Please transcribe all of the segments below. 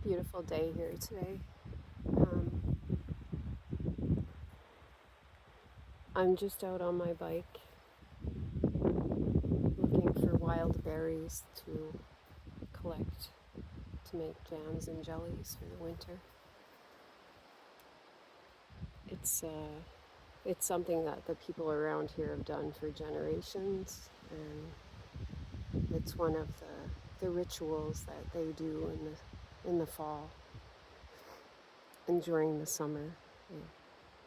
Beautiful day here today. Um, I'm just out on my bike looking for wild berries to collect to make jams and jellies for the winter. It's something that the people around here have done for generations, and it's one of the rituals that they do in the fall and during the summer. They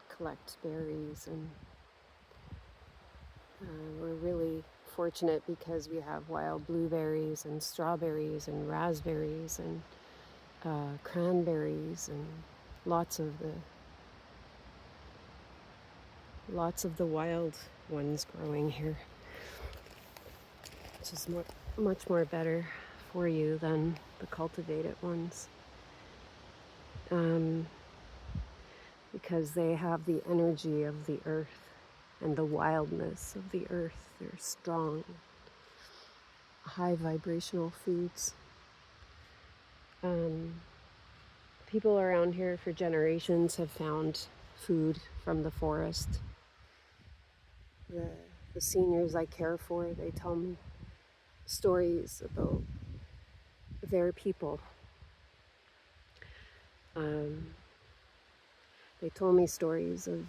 collect berries, and we're really fortunate because we have wild blueberries and strawberries and raspberries and cranberries and lots of the wild ones growing here, which is much more better for you than the cultivated ones, because they have the energy of the earth and the wildness of the earth. They're strong, high vibrational foods. People around here for generations have found food from the forest. The seniors I care for, they tell me stories about their people. They told me stories of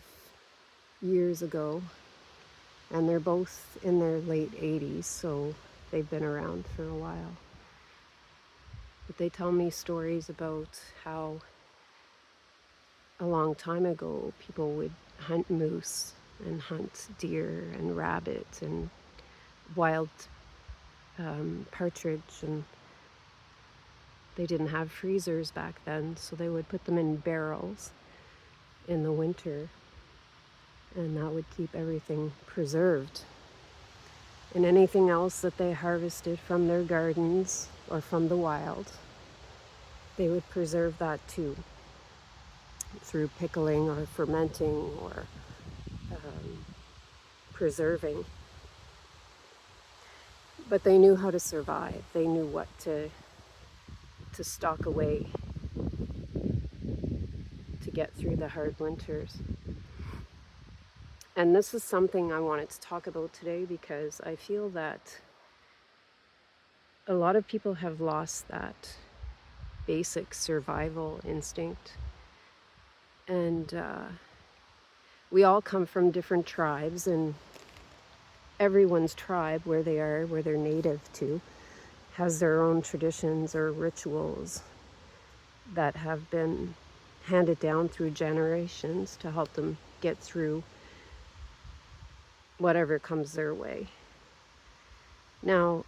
years ago, and they're both in their late 80s, so they've been around for a while. But they tell me stories about how a long time ago people would hunt moose and hunt deer and rabbit and wild partridge, and they didn't have freezers back then, so they would put them in barrels in the winter, and that would keep everything preserved. And anything else that they harvested from their gardens or from the wild, they would preserve that too, through pickling or fermenting or preserving. But they knew how to survive. They knew what to stock away to get through the hard winters. And this is something I wanted to talk about today because I feel that a lot of people have lost that basic survival instinct. And we all come from different tribes, and everyone's tribe, where they are, where they're native to, has their own traditions or rituals that have been handed down through generations to help them get through whatever comes their way. Now,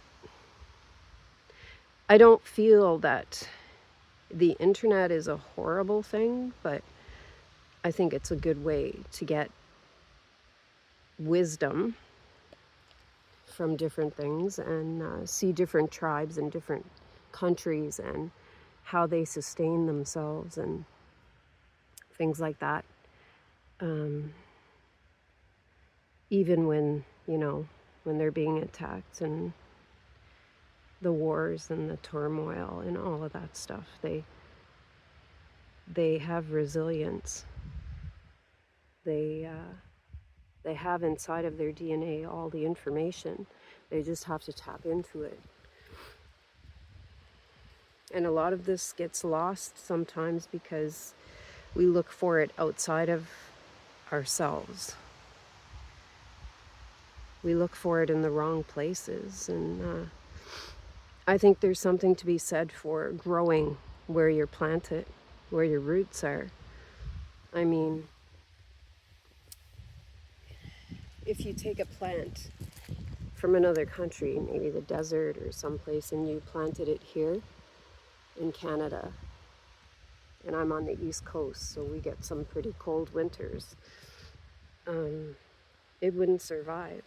I don't feel that the internet is a horrible thing, but I think it's a good way to get wisdom from different things and see different tribes in different countries and how they sustain themselves and things like that. Even when, when they're being attacked, and the wars and the turmoil and all of that stuff, they have resilience. They have inside of their DNA all the information. They just have to tap into it. And a lot of this gets lost sometimes because we look for it outside of ourselves. We look for it in the wrong places. And I think there's something to be said for growing where you're planted, where your roots are. I mean, if you take a plant from another country, maybe the desert or someplace, and you planted it here in Canada, and I'm on the East Coast, so we get some pretty cold winters, it wouldn't survive.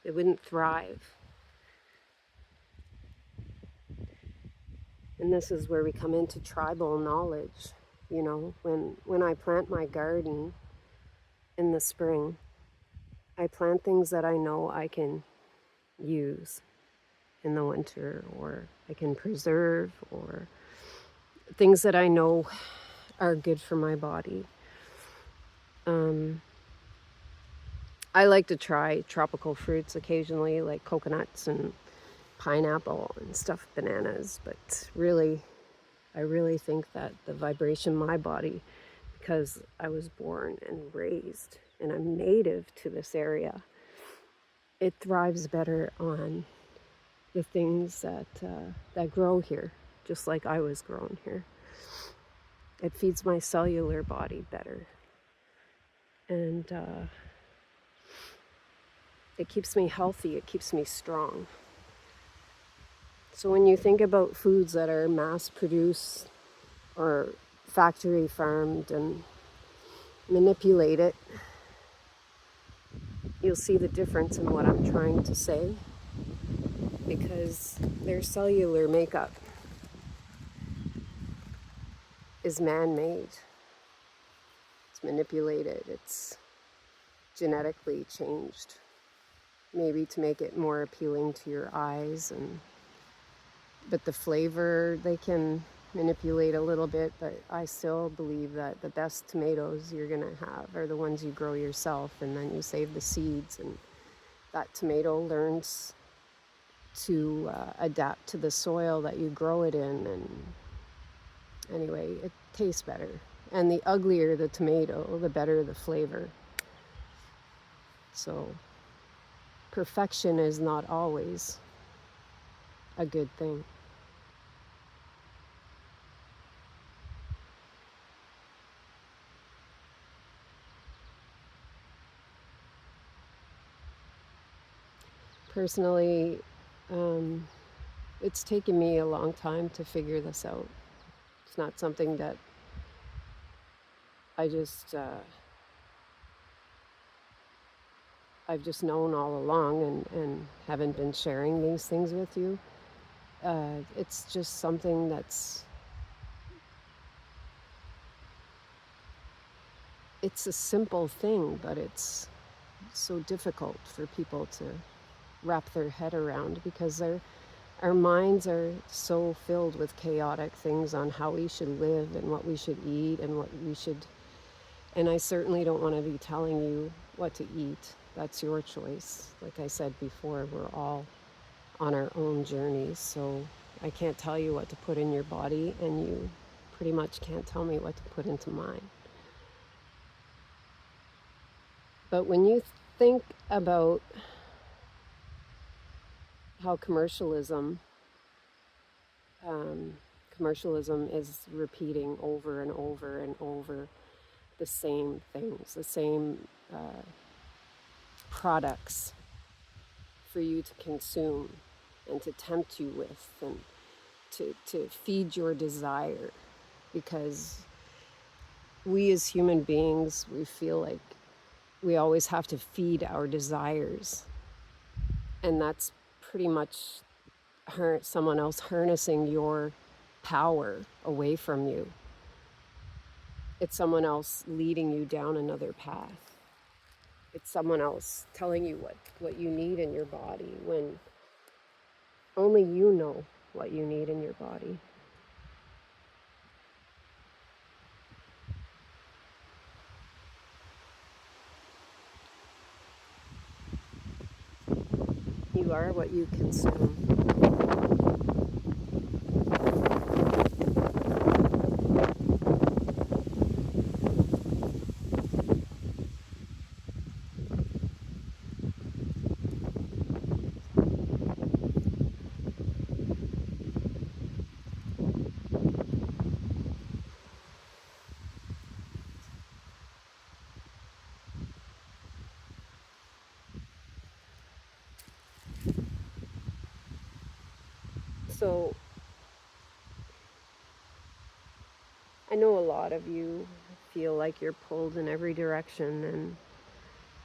It wouldn't thrive. And this is where we come into tribal knowledge. When I plant my garden in the spring, I plant things that I know I can use in the winter, or I can preserve, or things that I know are good for my body. Um, I like to try tropical fruits occasionally, like coconuts and pineapple and stuffed bananas, but really, I really think that the vibration in my body, because I was born and raised and I'm native to this area, it thrives better on the things that grow here, just like I was grown here. It feeds my cellular body better, and it keeps me healthy. It keeps me strong. So when you think about foods that are mass produced or factory farmed and manipulated, you'll see the difference in what I'm trying to say, because their cellular makeup is man-made. It's manipulated. It's genetically changed, maybe to make it more appealing to your eyes, and but the flavor they can manipulate a little bit. But I still believe that the best tomatoes you're gonna have are the ones you grow yourself, and then you save the seeds, and that tomato learns to adapt to the soil that you grow it in, and anyway, it tastes better. And the uglier the tomato, the better the flavor. So perfection is not always a good thing. Personally, um, it's taken me a long time to figure this out. It's not something that I just I've just known all along, and haven't been sharing these things with you. It's just something that's it's a simple thing, but it's so difficult for people to wrap their head around, because our minds are so filled with chaotic things on how we should live and what we should eat and what we should. And I certainly don't want to be telling you what to eat. That's your choice. Like I said before, we're all on our own journeys. So I can't tell you what to put in your body, and you pretty much can't tell me what to put into mine. But when you think about how um, commercialism is repeating over and over and over the same things, the same products for you to consume and to tempt you with, and to feed your desire. Because we as human beings, we feel like we always have to feed our desires. And that's pretty much someone else harnessing your power away from you. It's someone else leading you down another path. It's someone else telling you what you need in your body, when only you know what you need in your body. You are what you consume. So I know a lot of you feel like you're pulled in every direction, and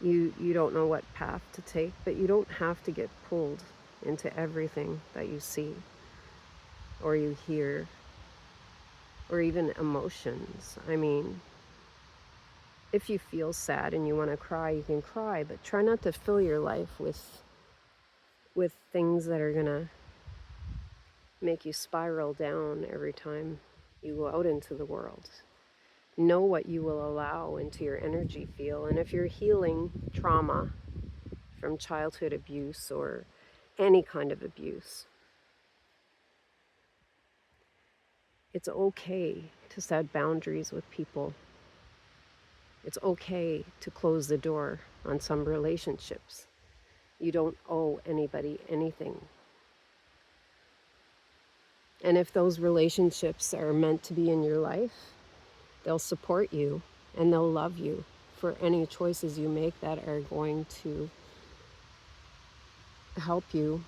you don't know what path to take, but you don't have to get pulled into everything that you see or you hear, or even emotions. I mean, if you feel sad and you want to cry, you can cry, but try not to fill your life with things that are going to make you spiral down every time. You go out into the world. Know what you will allow into your energy field. And if you're healing trauma from childhood abuse or any kind of abuse, it's okay to set boundaries with people. It's okay to close the door on some relationships. You don't owe anybody anything. And if those relationships are meant to be in your life, they'll support you and they'll love you for any choices you make that are going to help you.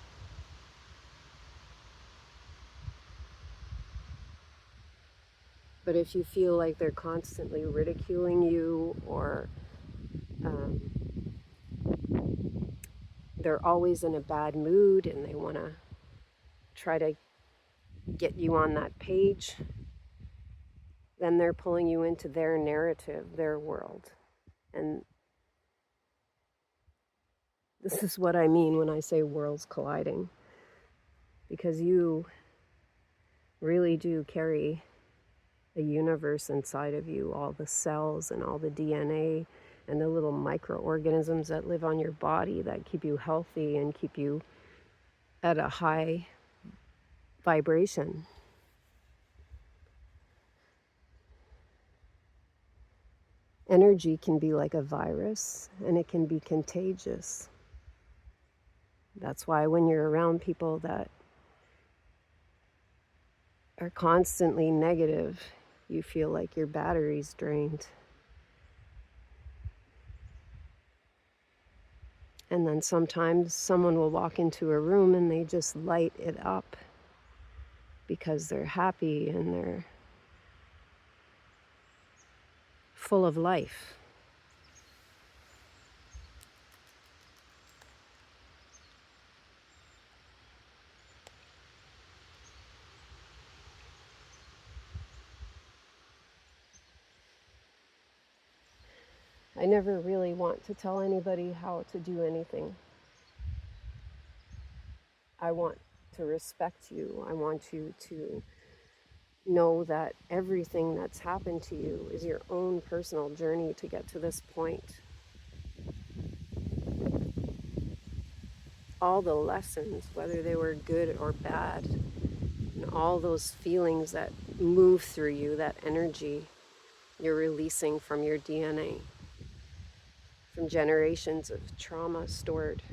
But if you feel like they're constantly ridiculing you or um, they're always in a bad mood and they want to try to get you on that page, then they're pulling you into their narrative, their world. And this is what I mean when I say worlds colliding, because you really do carry a universe inside of you, all the cells and all the DNA and the little microorganisms that live on your body that keep you healthy and keep you at a high vibration. Energy can be like a virus and it can be contagious. That's why when you're around people that are constantly negative, you feel like your battery's drained. And then sometimes someone will walk into a room and they just light it up because they're happy and they're full of life. I never really want to tell anybody how to do anything. I want to respect you. I want you to know that everything that's happened to you is your own personal journey to get to this point. All the lessons, whether they were good or bad, and all those feelings that move through you, that energy you're releasing from your DNA, from generations of trauma stored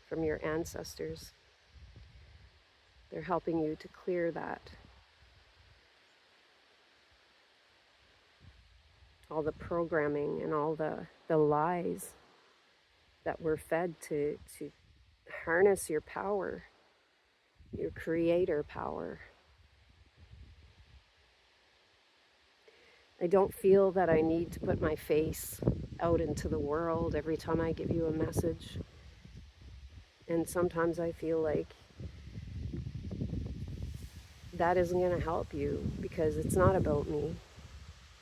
from your ancestors. They're helping you to clear that. All the programming and all the lies that we're fed to harness your power, your creator power. I don't feel that I need to put my face out into the world every time I give you a message. And sometimes I feel like that isn't going to help you because it's not about me.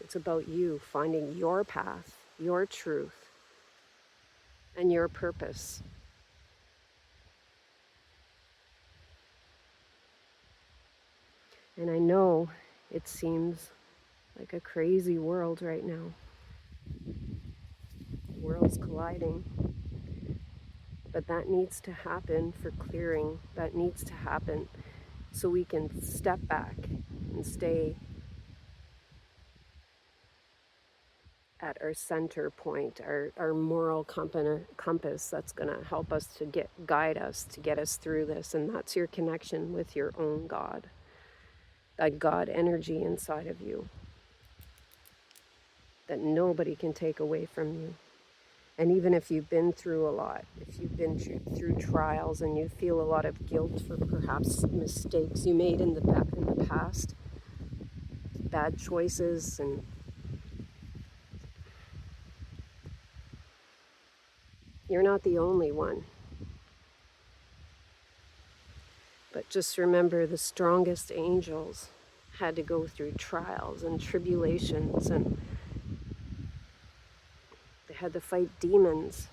It's about you finding your path, your truth, and your purpose. And I know it seems like a crazy world right now. The world's colliding. But that needs to happen for clearing. That needs to happen so we can step back and stay at our center point, our moral compass that's going to help us to guide us, to get us through this. And that's your connection with your own God, that God energy inside of you that nobody can take away from you. And even if you've been through a lot, if you've been through trials and you feel a lot of guilt for perhaps mistakes you made in the past, bad choices, and you're not the only one. But just remember, the strongest angels had to go through trials and tribulations, and they had to fight demons,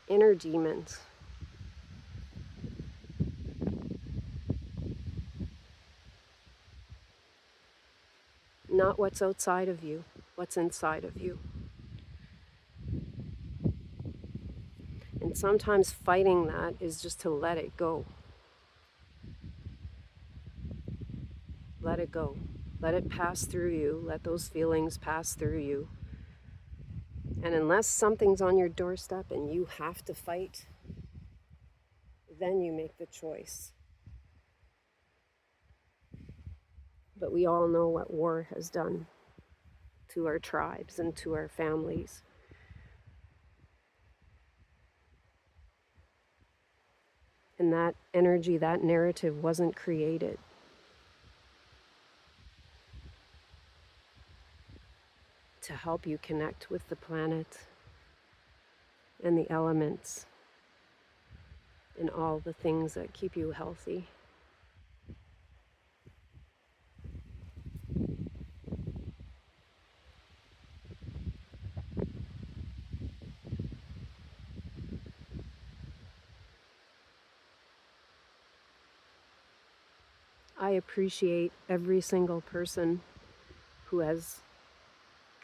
inner demons. not what's outside of you, what's inside of you. And sometimes fighting that is just to let it go. Let it go. Let it pass through you. Let those feelings pass through you. And unless something's on your doorstep and you have to fight, then you make the choice. But we all know what war has done to our tribes and to our families. And that energy, that narrative wasn't created to help you connect with the planet and the elements and all the things that keep you healthy. I appreciate every single person who has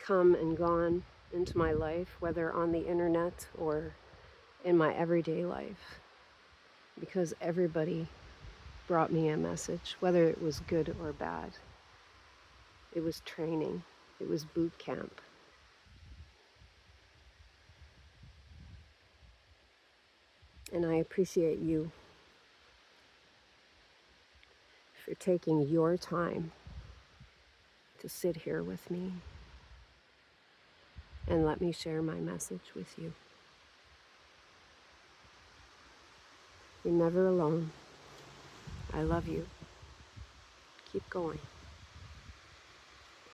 come and gone into my life, whether on the internet or in my everyday life, because everybody brought me a message, whether it was good or bad. It was training, it was boot camp. And I appreciate you for taking your time to sit here with me and let me share my message with you. You're never alone. I love you. Keep going.